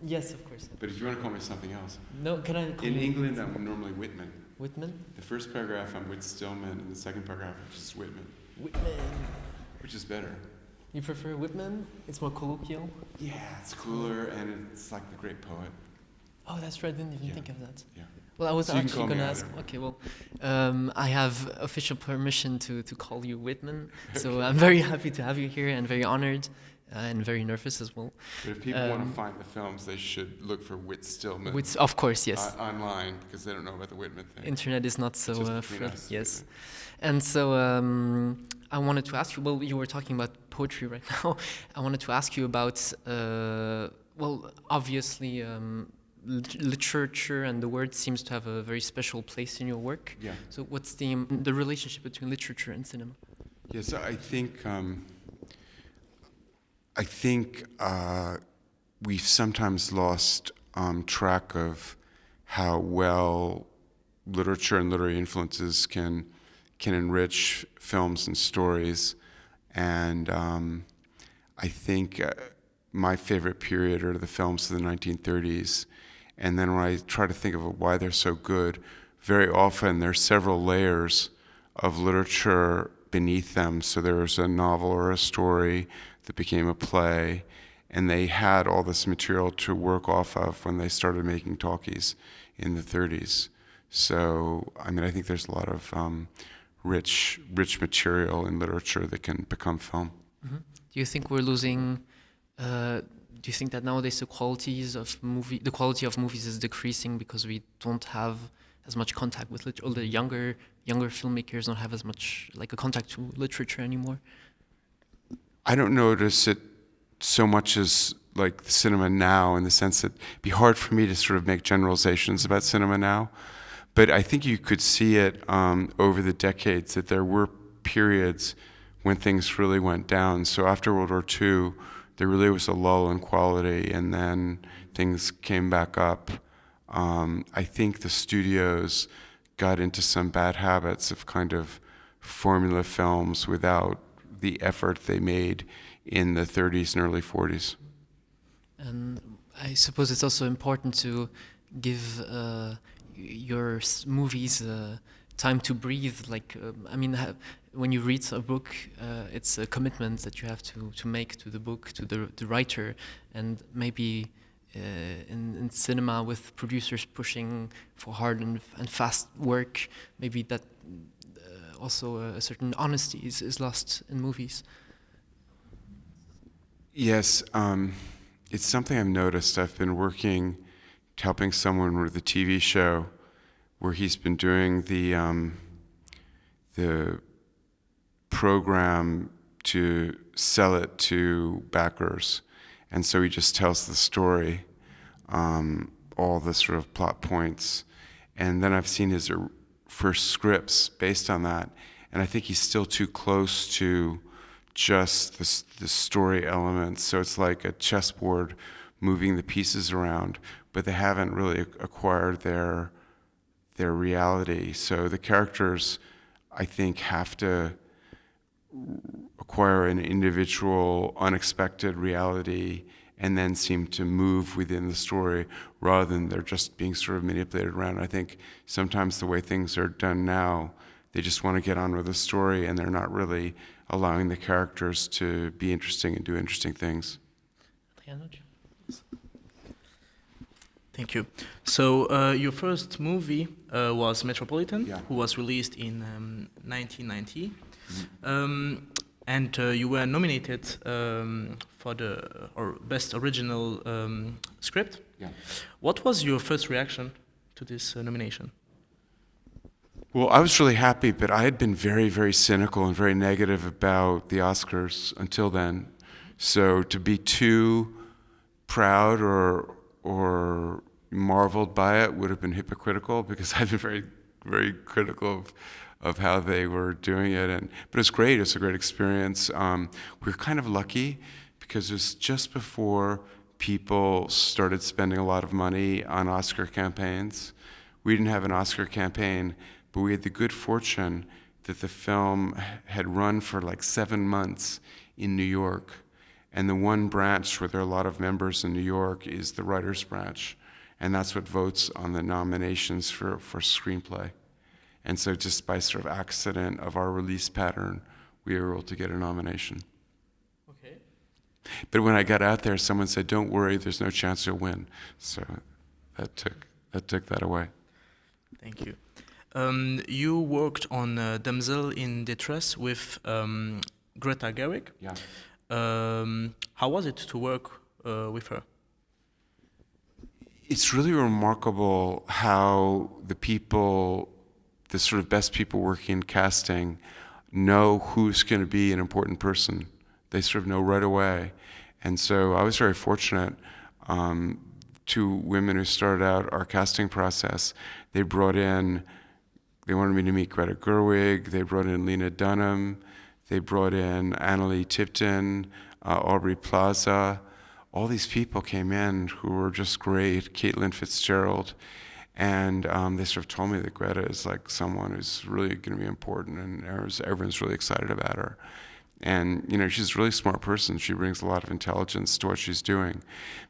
Yes, of course. But if you want to call me something else. No, can I call In you England, I'm normally Whitman. Whitman? The first paragraph, I'm Whit Stillman, and the second paragraph, I'm just Whitman. Whitman. Which is better. You prefer Whitman? It's more colloquial? Yeah, it's cooler, and it's like the great poet. Oh, that's right. I didn't even think of that. Yeah. Well, I was So you can actually call me going to ask. either. Okay, well, I have official permission to call you Whitman, so I'm very happy to have you here and very honored and very nervous as well. But if people want to find the films, they should look for Whit Stillman. Of course, yes. Online, because they don't know about the Whitman thing. Internet is not so Just free. between us. Yes. And so I wanted to ask you, well, you were talking about poetry right now. I wanted to ask you about, well, obviously, literature and the word seems to have a very special place in your work. Yeah. So what's the relationship between literature and cinema? Yeah, so I think we've sometimes lost track of how well literature and literary influences can enrich films and stories. And I think my favorite period are the films of the 1930s. And then when I try to think of why they're so good, very often there's several layers of literature beneath them. So there was a novel or a story that became a play, and they had all this material to work off of when they started making talkies in the 30s. So, I mean, I think there's a lot of rich material in literature that can become film. Mm-hmm. Do you think we're losing? Do you think that nowadays the quality of movies is decreasing because we don't have as much contact with literature? All the younger filmmakers don't have as much like a contact to literature anymore. I don't notice it so much as like the cinema now, in the sense that it'd be hard for me to sort of make generalizations about cinema now. But I think you could see it over the decades that there were periods when things really went down. So after World War II, there really was a lull in quality, and then things came back up. I think the studios got into some bad habits of kind of formula films without the effort they made in the 30s and early 40s. And I suppose it's also important to give your movies time to breathe. Like, I mean, when you read a book, it's a commitment that you have to make to the book, to the writer, and maybe in cinema with producers pushing for hard and fast work, maybe that also a certain honesty is lost in movies. Yes, it's something I've noticed. I've been helping someone with a TV show where he's been doing the program to sell it to backers. And so he just tells the story, all the sort of plot points. And then I've seen his first scripts based on that. And I think he's still too close to just the story elements. So it's like a chessboard moving the pieces around, but they haven't really acquired their reality. So the characters, I think, have to acquire an individual, unexpected reality and then seem to move within the story rather than they're just being sort of manipulated around. I think sometimes the way things are done now, they just want to get on with the story and they're not really allowing the characters to be interesting and do interesting things. Thank you. So your first movie was Metropolitan, who was released in 1990. Mm-hmm. And you were nominated for the Best Original Script. Yeah. What was your first reaction to this nomination? Well, I was really happy, but I had been very, very cynical and very negative about the Oscars until then. So to be too proud or marveled by it would have been hypocritical, because I've been very, very critical of how they were doing it. But it's great. It's a great experience. We were kind of lucky because it was just before people started spending a lot of money on Oscar campaigns. We didn't have an Oscar campaign, but we had the good fortune that the film had run for like 7 months in New York. And the one branch where there are a lot of members in New York is the writers branch. And that's what votes on the nominations for screenplay. And so just by sort of accident of our release pattern, we were able to get a nomination. Okay. But when I got out there, someone said, "Don't worry, there's no chance you'll win." So that took that away. Thank you. You worked on Damsel in Distress with Greta Gerwig. Yeah. How was it to work with her? It's really remarkable how the sort of best people working in casting know who's going to be an important person. They sort of know right away. And so I was very fortunate. Two women who started out our casting process, they wanted me to meet Greta Gerwig, they brought in Lena Dunham, they brought in Annalie Tipton, Aubrey Plaza. All these people came in who were just great, Caitlin Fitzgerald, and they sort of told me that Greta is like someone who's really going to be important, and everyone's really excited about her. And she's a really smart person. She brings a lot of intelligence to what she's doing.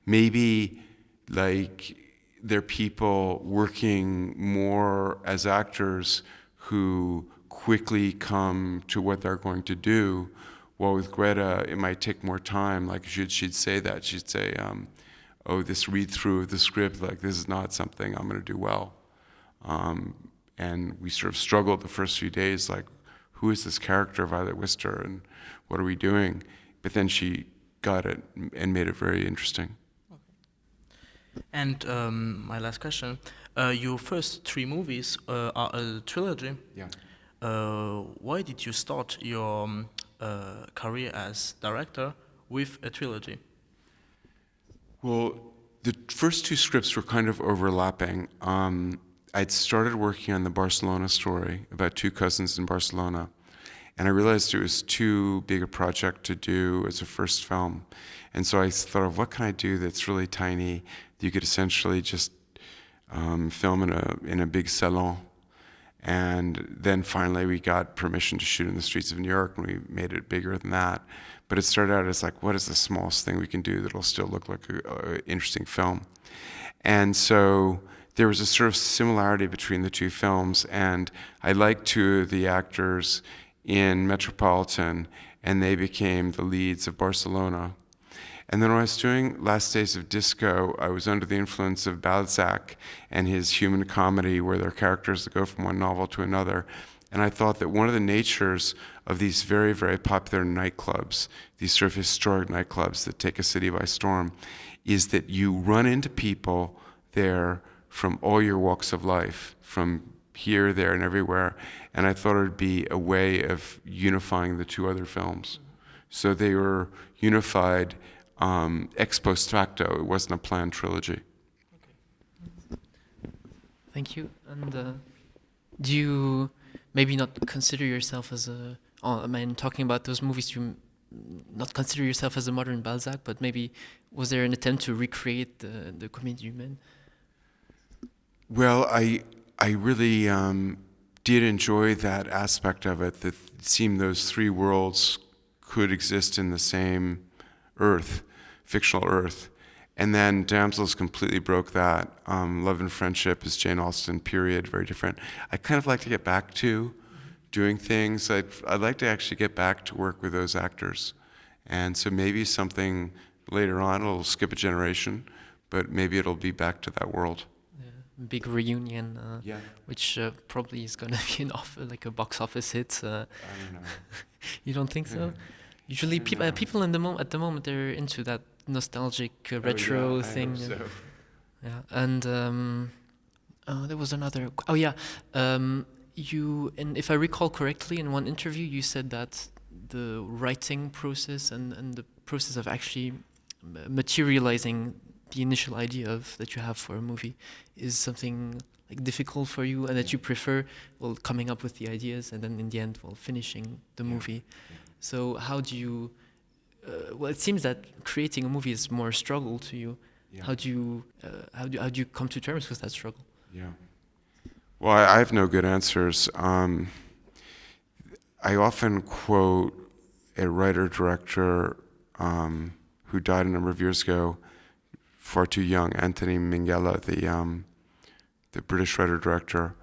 Maybe like they're people working more as actors who quickly come to what they're going to do. Well, with Greta, it might take more time. Like she'd say that. She'd say, "Oh, this read through of the script, like this is not something I'm going to do well." And we sort of struggled the first few days, like, who is this character, Violet Wister, and what are we doing? But then she got it and made it very interesting. And my last question, your first 3 movies are a trilogy. Yeah. Why did you start your career as director with a trilogy? Well, the first 2 scripts were kind of overlapping. I'd started working on the Barcelona story about 2 cousins in Barcelona, and I realized it was too big a project to do as a first film. And so I thought of what can I do that's really tiny, that you could essentially just film in a big salon. And then finally we got permission to shoot in the streets of New York, and we made it bigger than that. But it started out as like, what is the smallest thing we can do that'll still look like an interesting film? And so there was a sort of similarity between the 2 films, and I liked 2 of the actors in Metropolitan, and they became the leads of Barcelona. And then when I was doing Last Days of Disco, I was under the influence of Balzac and his human comedy, where there are characters that go from one novel to another. And I thought that one of the natures of these very, very popular nightclubs, these sort of historic nightclubs that take a city by storm, is that you run into people there from all your walks of life, from here, there, and everywhere. And I thought it would be a way of unifying the 2 other films. So they were unified ex post facto. It wasn't a planned trilogy. Thank you. And do you maybe not consider yourself as talking about those movies, you not consider yourself as a modern Balzac, but maybe was there an attempt to recreate the Comédie Humaine? Well, I really did enjoy that aspect of it, that it seemed those 3 worlds could exist in the same Earth, fictional Earth. And then Damsels completely broke that. Love and Friendship is Jane Austen, period, very different. I kind of like to get back to doing things. I'd like to actually get back to work with those actors. And so maybe something later on, it'll skip a generation, but maybe it'll be back to that world. Big reunion, Yeah. which probably is going to be like a box office hit. I don't know. You don't think so? Usually, people at the moment they're into that nostalgic retro thing. I hope so. Yeah, and there was another. Oh yeah, and if I recall correctly, in one interview you said that the writing process and the process of actually materializing the initial idea that you have for a movie is something like difficult for you, and that you prefer coming up with the ideas and then in the end finishing the movie. Yeah. So how do you? It seems that creating a movie is more a struggle to you. Yeah. How do you come to terms with that struggle? Yeah. Well, I have no good answers. I often quote a writer-director who died a number of years ago, far too young, Anthony Minghella, the British writer-director,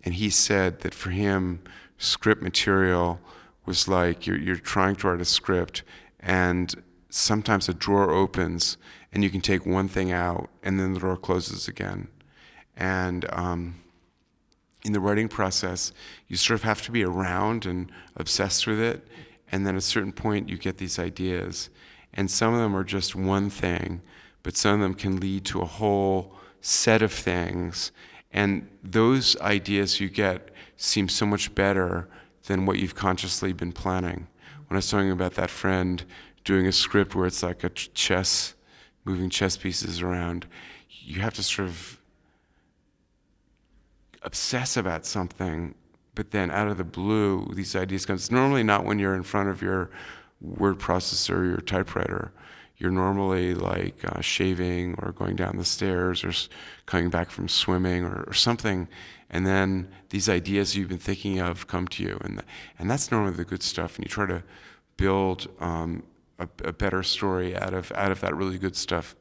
and he said that for him, script material was like you're trying to write a script, and sometimes a drawer opens, and you can take one thing out, and then the drawer closes again. And in the writing process, you sort of have to be around and obsessed with it, and then at a certain point, you get these ideas. And some of them are just one thing, but some of them can lead to a whole set of things. And those ideas you get seem so much better than what you've consciously been planning. When I was talking about that friend doing a script where it's like a chess, moving chess pieces around, you have to sort of obsess about something, but then out of the blue, these ideas come. It's normally not when you're in front of your word processor or your typewriter. You're normally like shaving or going down the stairs or coming back from swimming or something, and then these ideas you've been thinking of come to you, and that's normally the good stuff. And you try to build a better story out of that really good stuff.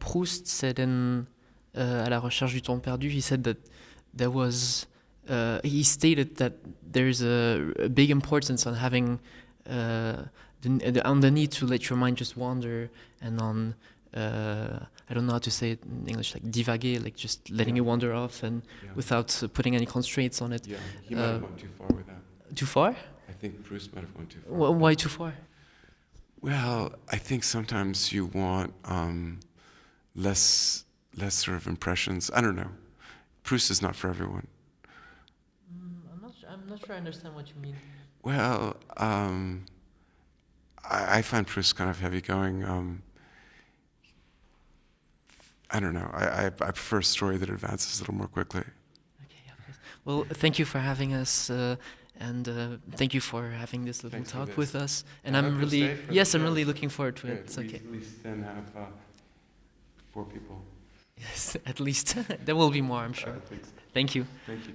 Proust said in À la recherche du temps perdu, he said that there was he stated that there's a big importance on having on the need to let your mind just wander, and on I don't know how to say it in English, like divaguer, like just letting it wander off and without putting any constraints on it. Yeah, he might have gone too far with that. Too far? I think Proust might have gone too far. Why too far? Well, I think sometimes you want less sort of impressions. I don't know. Proust is not for everyone. I'm not sure I understand what you mean. Well, I find Proust kind of heavy going. I don't know. I prefer a story that advances a little more quickly. Okay, of course. Well, thank you for having us, and thank you for having this little talk with us. And I'm really, I'm really looking forward to it. It's okay. At least then have 4 people. Yes, at least. There will be more, I'm sure. I think so. Thank you. Thank you.